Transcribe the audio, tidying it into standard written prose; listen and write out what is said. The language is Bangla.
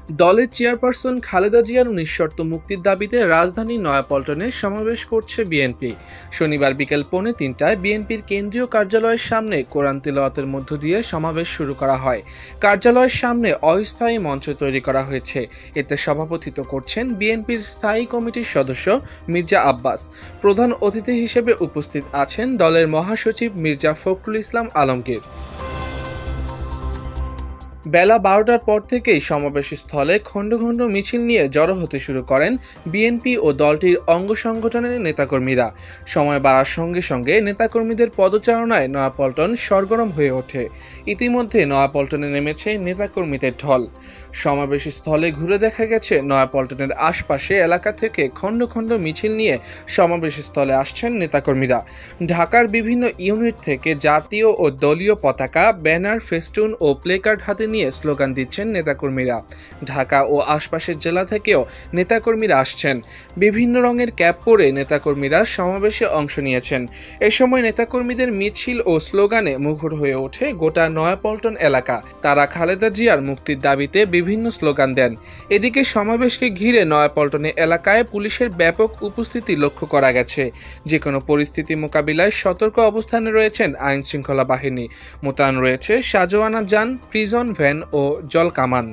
দলের চেয়ারপারসন খালেদা জিয়ার নিঃশর্ত মুক্তির দাবিতে রাজধানী নয়াপল্টনে সমাবেশ করছে বিএনপি। শনিবার বিকেল 2:45টায় বিএনপির কেন্দ্রীয় কার্যালয়ের সামনে কোরআন তিলাওয়াতের মধ্য দিয়ে সমাবেশ শুরু করা হয়। কার্যালয়ের সামনে অস্থায়ী মঞ্চ তৈরি করা হয়েছে। এতে সভাপতিত্ব করছেন বিএনপির স্থায়ী কমিটির সদস্য মির্জা আব্বাস। প্রধান অতিথি হিসেবে উপস্থিত আছেন দলের মহাসচিব মির্জা ফখরুল ইসলাম আলমগীর। বেলা 12টার পর থেকেই সমাবেশ স্থলে খণ্ড খণ্ড মিছিল নিয়ে জড়ো হতে শুরু করেন বিএনপি ও দলটির অঙ্গ সংগঠনের নেতাকর্মীরা। সময় বাড়ার সঙ্গে সঙ্গে নেতাকর্মীদের পদচারণায় নয়াপল্টন সরগরম হয়ে ওঠে। ইতিমধ্যে নয়াপল্টনে নেমেছে নেতাকর্মীদের ঢল। সমাবেশ স্থলে ঘুরে দেখা গেছে নয়াপল্টনের আশপাশে এলাকা থেকে খণ্ড খণ্ড মিছিল নিয়ে সমাবেশ স্থলে আসছেন নেতাকর্মীরা। ঢাকার বিভিন্ন ইউনিট থেকে জাতীয় ও দলীয় পতাকা, ব্যানার, ফেস্টুন ও প্লেকার্ড হাতে নিয়ে স্লোগান দিচ্ছেন নেতাকর্মীরা। ঢাকা ও আশপাশের জেলা থেকেও নেতাকর্মীরা আসছেন। বিভিন্ন রঙের ক্যাপ পরে নেতাকর্মীরা সমাবেশে অংশ নিয়েছেন। এ সময় নেতাকর্মীদের মিছিল ও স্লোগানে মুখর হয়ে ওঠে গোটা নয়াপল্টন এলাকা। তারা খালেদা জিয়ার মুক্তির দাবিতে বিভিন্ন স্লোগান দেন। এদিকে সমাবেশকে ঘিরে নয়াপল্টনে এলাকায় পুলিশের ব্যাপক উপস্থিতি লক্ষ্য করা গেছে। যে কোনো পরিস্থিতি মোকাবিলায় সতর্ক অবস্থানে রয়েছেন আইন শৃঙ্খলা বাহিনী। মোতায়েন রয়েছে সাজোয়ানা যান, প্রিজন ভ্যান ও জল কামান।